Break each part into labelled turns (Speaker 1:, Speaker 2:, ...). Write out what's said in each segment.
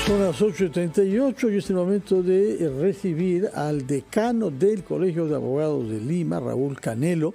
Speaker 1: Son las 8:38 y es el momento de recibir al decano del Colegio de Abogados de Lima, Raúl Canelo,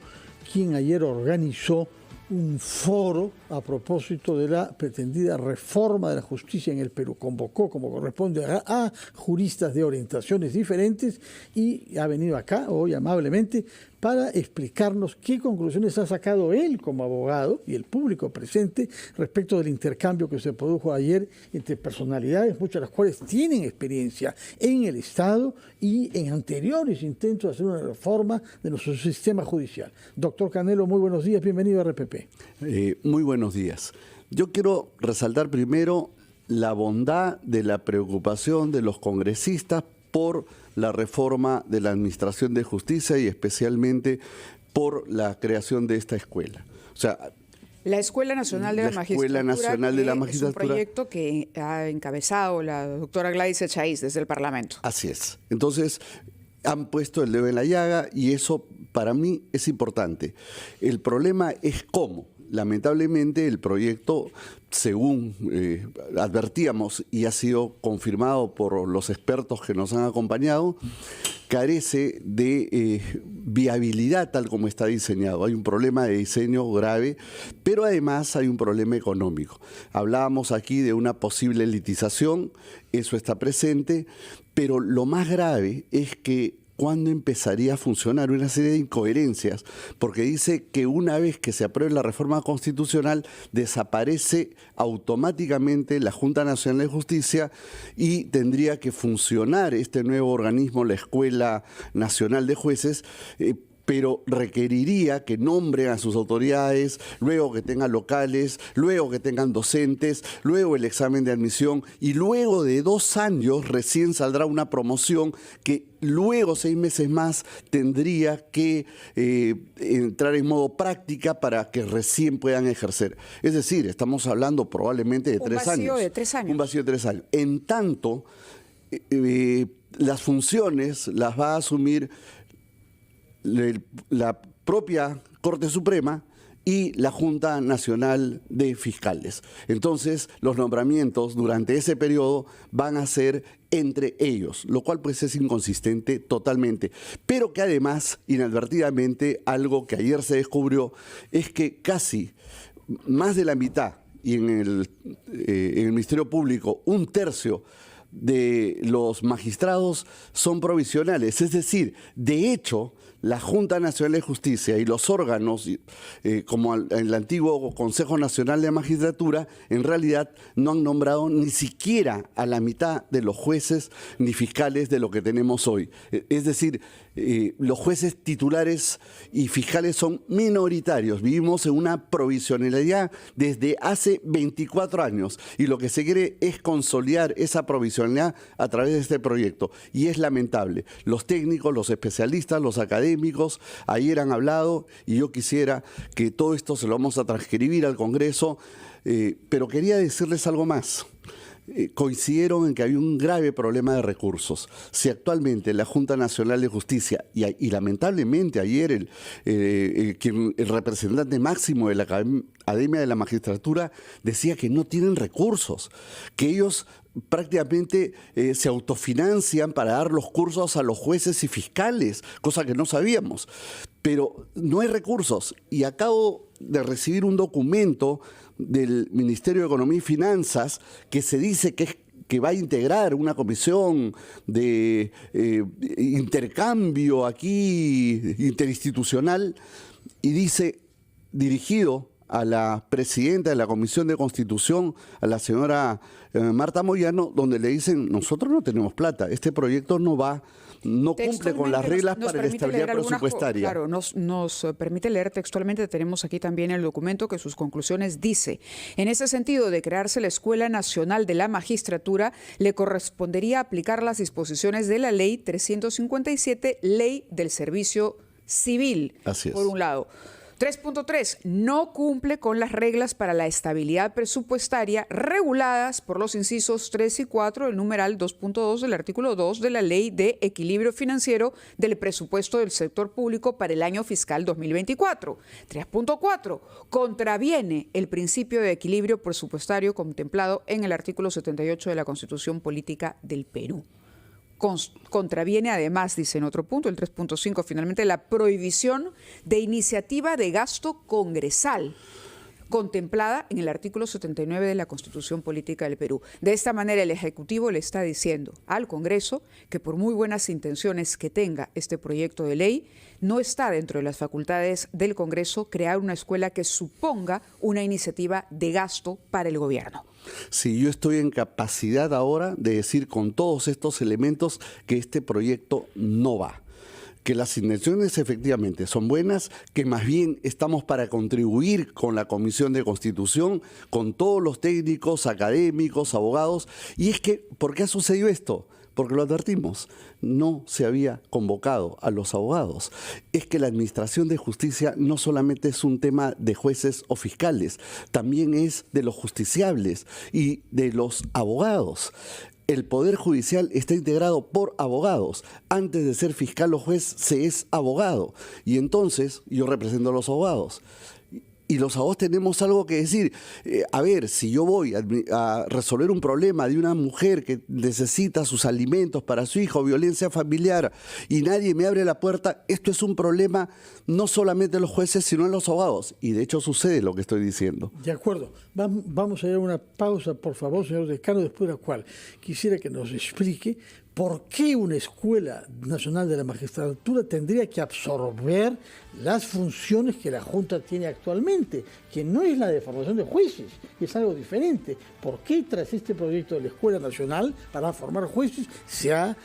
Speaker 1: quien ayer organizó un foro a propósito de la pretendida reforma de la justicia en el Perú. Convocó, como corresponde, a juristas de orientaciones diferentes y ha venido acá hoy amablemente para explicarnos qué conclusiones ha sacado él como abogado y el público presente respecto del intercambio que se produjo ayer entre personalidades, muchas de las cuales tienen experiencia en el Estado y en anteriores intentos de hacer una reforma de nuestro sistema judicial. Doctor Canelo, muy buenos días, bienvenido a RPP.
Speaker 2: Muy buenos días. Yo quiero resaltar primero la bondad de la preocupación de los congresistas por la reforma de la Administración de Justicia y especialmente por la creación de esta escuela. O sea,
Speaker 3: la Escuela Nacional de la Magistratura, es un proyecto que ha encabezado la doctora Gladys Echaíz desde el Parlamento.
Speaker 2: Así es. Entonces, han puesto el dedo en la llaga y eso para mí es importante. El problema es cómo. Lamentablemente el proyecto, según advertíamos y ha sido confirmado por los expertos que nos han acompañado, carece de viabilidad tal como está diseñado. Hay un problema de diseño grave, pero además hay un problema económico. Hablábamos aquí de una posible litización, eso está presente, pero lo más grave es que ¿cuándo empezaría a funcionar? Una serie de incoherencias, porque dice que una vez que se apruebe la reforma constitucional, desaparece automáticamente la Junta Nacional de Justicia y tendría que funcionar este nuevo organismo, la Escuela Nacional de Jueces, pero requeriría que nombren a sus autoridades, luego que tengan locales, luego que tengan docentes, luego el examen de admisión y luego de 2 años recién saldrá una promoción que luego 6 meses más tendría que entrar en modo práctica para que recién puedan ejercer. Es decir, estamos hablando probablemente de 3 años.
Speaker 3: Un vacío de 3 años.
Speaker 2: Un vacío de 3 años. En tanto, las funciones las va a asumir la propia Corte Suprema y la Junta Nacional de Fiscales. Entonces, los nombramientos durante ese periodo van a ser entre ellos, lo cual pues es inconsistente totalmente. Pero que además, inadvertidamente, algo que ayer se descubrió es que casi más de la mitad, y en el Ministerio Público 1/3 de los magistrados son provisionales. Es decir, de hecho, la Junta Nacional de Justicia y los órganos, como el antiguo Consejo Nacional de Magistratura, en realidad no han nombrado ni siquiera a la mitad de los jueces ni fiscales de lo que tenemos hoy. Es decir, los jueces titulares y fiscales son minoritarios. Vivimos en una provisionalidad desde hace 24 años y lo que se quiere es consolidar esa provisionalidad a través de este proyecto. Y es lamentable. Los técnicos, los especialistas, los académicos, ayer han hablado y yo quisiera que todo esto se lo vamos a transcribir al Congreso, pero quería decirles algo más. Coincidieron en que había un grave problema de recursos. Si actualmente la Junta Nacional de Justicia y lamentablemente ayer el representante máximo de la Academia de la Magistratura decía que no tienen recursos, que ellos prácticamente se autofinancian para dar los cursos a los jueces y fiscales, cosa que no sabíamos. Pero no hay recursos y acabo de recibir un documento del Ministerio de Economía y Finanzas que se dice que va a integrar una comisión de intercambio aquí interinstitucional y dice, dirigido a la presidenta de la Comisión de Constitución, a la señora Marta Moyano, donde le dicen, nosotros no tenemos plata, este proyecto no cumple con las reglas para la estabilidad presupuestaria.
Speaker 3: Claro, nos permite leer textualmente, tenemos aquí también el documento que sus conclusiones dice, en ese sentido de crearse la Escuela Nacional de la Magistratura, le correspondería aplicar las disposiciones de la Ley 357, Ley del Servicio Civil,
Speaker 2: Así es.
Speaker 3: por un lado. 3.3. No cumple con las reglas para la estabilidad presupuestaria reguladas por los incisos 3 y 4 del numeral 2.2 del artículo 2 de la Ley de Equilibrio Financiero del Presupuesto del Sector Público para el año fiscal 2024. 3.4. Contraviene el principio de equilibrio presupuestario contemplado en el artículo 78 de la Constitución Política del Perú. Contraviene además, dice en otro punto, el 3.5, finalmente, la prohibición de iniciativa de gasto congresal contemplada en el artículo 79 de la Constitución Política del Perú. De esta manera, el Ejecutivo le está diciendo al Congreso que por muy buenas intenciones que tenga este proyecto de ley, no está dentro de las facultades del Congreso crear una escuela que suponga una iniciativa de gasto para el gobierno.
Speaker 2: Sí, yo estoy en capacidad ahora de decir con todos estos elementos que este proyecto no va. Que las intenciones efectivamente son buenas, que más bien estamos para contribuir con la Comisión de Constitución, con todos los técnicos, académicos, abogados. Y es que, ¿por qué ha sucedido esto? Porque lo advertimos, no se había convocado a los abogados. Es que la administración de justicia no solamente es un tema de jueces o fiscales, también es de los justiciables y de los abogados. El Poder Judicial está integrado por abogados. Antes de ser fiscal o juez, se es abogado. Y entonces, yo represento a los abogados. Y los abogados tenemos algo que decir. A ver, si yo voy a resolver un problema de una mujer que necesita sus alimentos para su hijo, violencia familiar, y nadie me abre la puerta, esto es un problema no solamente de los jueces, sino de los abogados. Y de hecho sucede lo que estoy diciendo.
Speaker 1: De acuerdo. Vamos a ir a una pausa, por favor, señor decano, después de la cual quisiera que nos explique por qué una Escuela Nacional de la Magistratura tendría que absorber las funciones que la Junta tiene actualmente, que no es la de formación de jueces, es algo diferente. ¿Por qué tras este proyecto de la Escuela Nacional para formar jueces se ha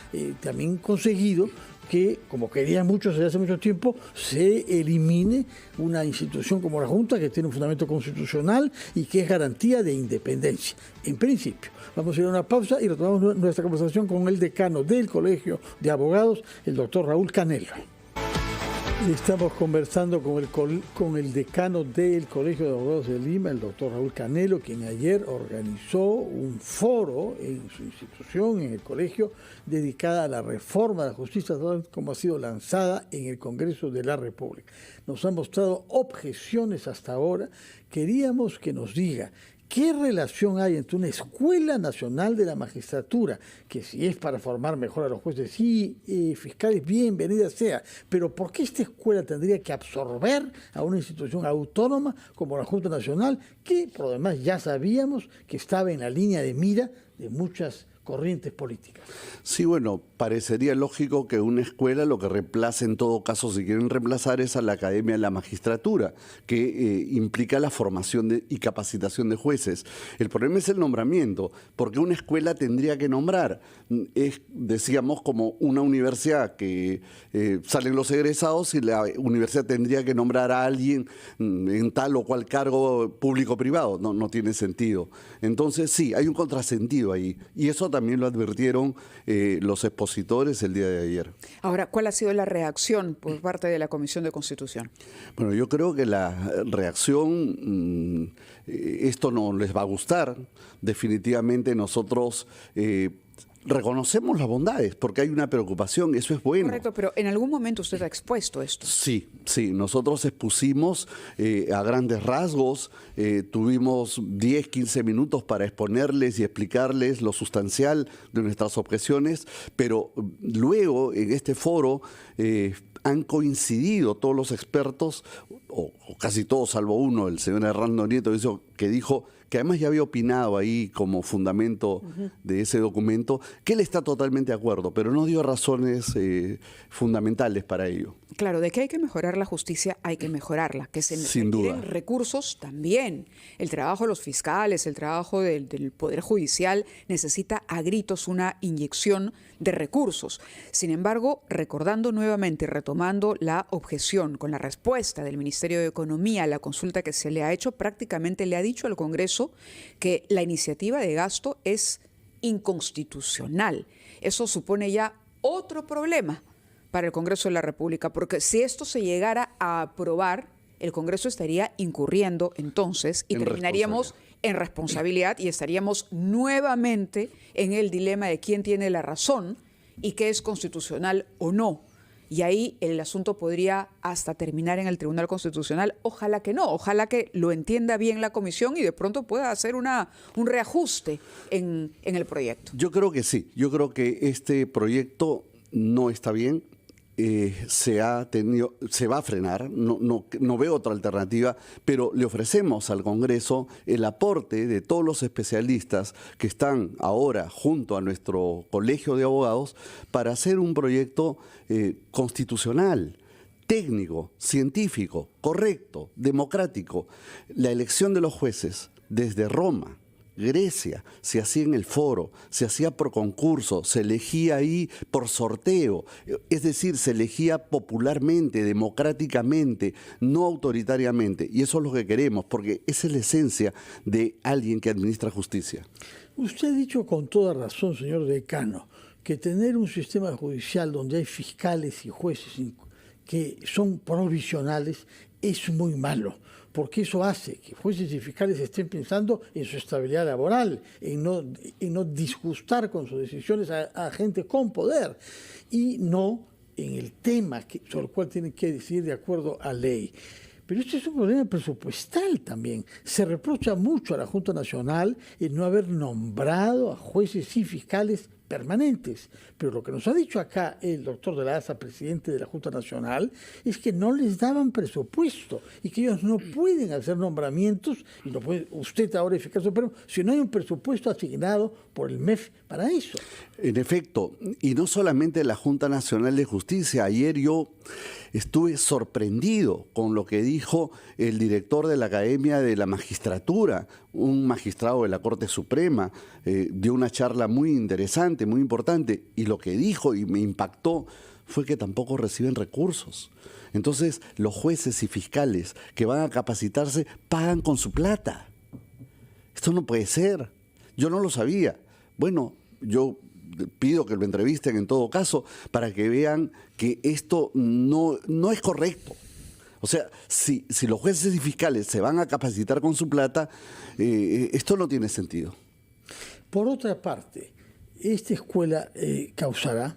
Speaker 1: también conseguido que, como querían muchos desde hace mucho tiempo, se elimine una institución como la Junta, que tiene un fundamento constitucional y que es garantía de independencia, en principio? Vamos a ir a una pausa y retomamos nuestra conversación con el decano del Colegio de Abogados, el doctor Raúl Canelo. Estamos conversando con el decano del Colegio de Abogados de Lima, el doctor Raúl Canelo, quien ayer organizó un foro en su institución, en el colegio, dedicada a la reforma de la justicia, como ha sido lanzada en el Congreso de la República. Nos han mostrado objeciones hasta ahora. Queríamos que nos diga ¿qué relación hay entre una Escuela Nacional de la Magistratura, que si es para formar mejor a los jueces, sí, fiscales, bienvenida sea, pero por qué esta escuela tendría que absorber a una institución autónoma como la Junta Nacional, que por lo demás ya sabíamos que estaba en la línea de mira de muchas corrientes políticas?
Speaker 2: Sí, bueno, parecería lógico que una escuela lo que reemplace en todo caso, si quieren reemplazar, es a la Academia de la Magistratura, que implica la formación y capacitación de jueces. El problema es el nombramiento, porque una escuela tendría que nombrar. Es, decíamos, como una universidad que salen los egresados y la universidad tendría que nombrar a alguien en tal o cual cargo público-privado. No tiene sentido. Entonces, sí, hay un contrasentido ahí. Y eso también lo advirtieron los expositores el día de ayer.
Speaker 3: Ahora, ¿cuál ha sido la reacción por parte de la Comisión de Constitución?
Speaker 2: Bueno, yo creo que la reacción, esto no les va a gustar. Definitivamente nosotros reconocemos las bondades, porque hay una preocupación, eso es bueno.
Speaker 3: Correcto, pero en algún momento usted ha expuesto esto.
Speaker 2: Sí, nosotros expusimos a grandes rasgos, tuvimos 10, 15 minutos para exponerles y explicarles lo sustancial de nuestras objeciones, pero luego en este foro han coincidido todos los expertos, o casi todos salvo uno, el señor Hernando Nieto, que dijo que además ya había opinado ahí como fundamento de ese documento, que él está totalmente de acuerdo, pero no dio razones fundamentales para ello.
Speaker 3: Claro, de que hay que mejorar la justicia, hay que mejorarla. Que se requieren recursos también. El trabajo de los fiscales, el trabajo del Poder Judicial necesita a gritos una inyección de recursos. Sin embargo, recordando nuevamente, retomando la objeción con la respuesta del Ministerio de Economía a la consulta que se le ha hecho, prácticamente le ha dicho al Congreso que la iniciativa de gasto es inconstitucional. Eso supone ya otro problema para el Congreso de la República, porque si esto se llegara a aprobar el Congreso estaría incurriendo entonces y terminaríamos en responsabilidad y estaríamos nuevamente en el dilema de quién tiene la razón y qué es constitucional o no. Y ahí el asunto podría hasta terminar en el Tribunal Constitucional. Ojalá que no, ojalá que lo entienda bien la comisión y de pronto pueda hacer un reajuste en el proyecto.
Speaker 2: Yo creo que sí, yo creo que este proyecto no está bien. Se va a frenar, no veo otra alternativa, pero le ofrecemos al Congreso el aporte de todos los especialistas que están ahora junto a nuestro colegio de abogados para hacer un proyecto constitucional, técnico, científico, correcto, democrático. La elección de los jueces desde Roma, Grecia, se hacía en el foro, se hacía por concurso, se elegía ahí por sorteo, es decir, se elegía popularmente, democráticamente, no autoritariamente, y eso es lo que queremos, porque esa es la esencia de alguien que administra justicia.
Speaker 1: Usted ha dicho con toda razón, señor decano, que tener un sistema judicial donde hay fiscales y jueces que son provisionales es muy malo, porque eso hace que jueces y fiscales estén pensando en su estabilidad laboral, en no disgustar con sus decisiones a gente con poder, y no en el tema sobre el cual tienen que decidir de acuerdo a ley. Pero este es un problema presupuestal también. Se reprocha mucho a la Junta Nacional el no haber nombrado a jueces y fiscales permanentes. Pero lo que nos ha dicho acá el doctor de la ASA, presidente de la Junta Nacional, es que no les daban presupuesto y que ellos no pueden hacer nombramientos, y no puede usted ahora fiscal supremo, si no hay un presupuesto asignado por el MEF para eso.
Speaker 2: En efecto, y no solamente la Junta Nacional de Justicia. Ayer yo estuve sorprendido con lo que dijo el director de la Academia de la Magistratura, un magistrado de la Corte Suprema, dio una charla muy interesante, muy importante, y lo que dijo y me impactó fue que tampoco reciben recursos. Entonces, los jueces y fiscales que van a capacitarse pagan con su plata. Esto no puede ser. Yo no lo sabía. Bueno, yo pido que lo entrevisten en todo caso para que vean que esto no es correcto. O sea, si los jueces y fiscales se van a capacitar con su plata, esto no tiene sentido.
Speaker 1: Por otra parte, esta escuela causará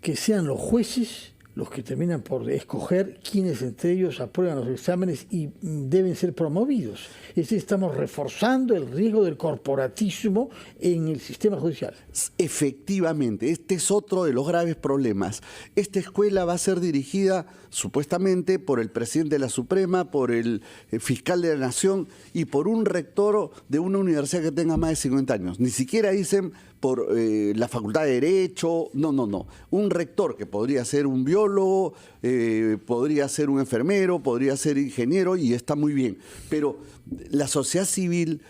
Speaker 1: que sean los jueces los que terminan por escoger quiénes entre ellos aprueban los exámenes y deben ser promovidos. Es decir, estamos reforzando el riesgo del corporatismo en el sistema judicial.
Speaker 2: Efectivamente, este es otro de los graves problemas. Esta escuela va a ser dirigida supuestamente por el presidente de la Suprema, por el fiscal de la Nación y por un rector de una universidad que tenga más de 50 años. Ni siquiera dicen por la Facultad de Derecho, no. Un rector que podría ser un biólogo, podría ser un enfermero, podría ser ingeniero, y está muy bien. Pero la sociedad civil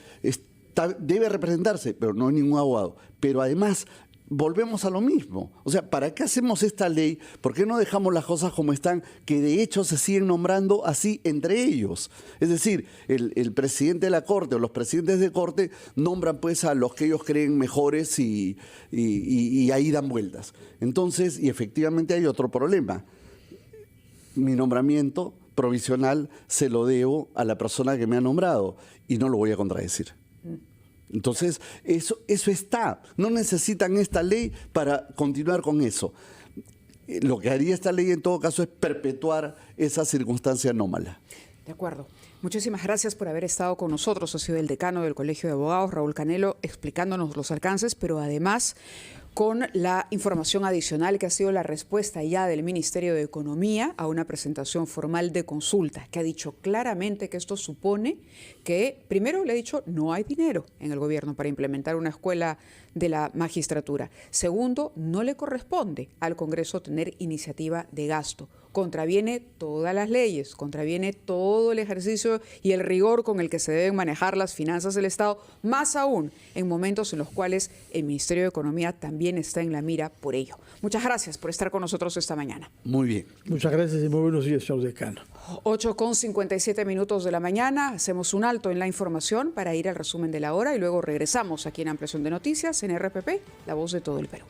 Speaker 2: debe representarse, pero no ningún abogado. Pero además, volvemos a lo mismo. O sea, ¿para qué hacemos esta ley? ¿Por qué no dejamos las cosas como están, que de hecho se siguen nombrando así entre ellos? Es decir, el presidente de la Corte o los presidentes de Corte nombran pues a los que ellos creen mejores y ahí dan vueltas. Entonces, y efectivamente hay otro problema. Mi nombramiento provisional se lo debo a la persona que me ha nombrado y no lo voy a contradecir. Entonces, eso está. No necesitan esta ley para continuar con eso. Lo que haría esta ley en todo caso es perpetuar esa circunstancia anómala.
Speaker 3: De acuerdo. Muchísimas gracias por haber estado con nosotros. Ha sido el decano del Colegio de Abogados, Raúl Canelo, explicándonos los alcances, pero además con la información adicional que ha sido la respuesta ya del Ministerio de Economía a una presentación formal de consulta, que ha dicho claramente que esto supone que, primero le ha dicho, no hay dinero en el gobierno para implementar una escuela de la magistratura. Segundo, no le corresponde al Congreso tener iniciativa de gasto. Contraviene todas las leyes, contraviene todo el ejercicio y el rigor con el que se deben manejar las finanzas del Estado, más aún en momentos en los cuales el Ministerio de Economía también está en la mira por ello. Muchas gracias por estar con nosotros esta mañana.
Speaker 2: Muy bien.
Speaker 1: Muchas gracias y muy buenos días, señor decano.
Speaker 3: 8:57 de la mañana, hacemos un alto en la información para ir al resumen de la hora y luego regresamos aquí en Ampliación de Noticias en RPP, La Voz de todo el Perú.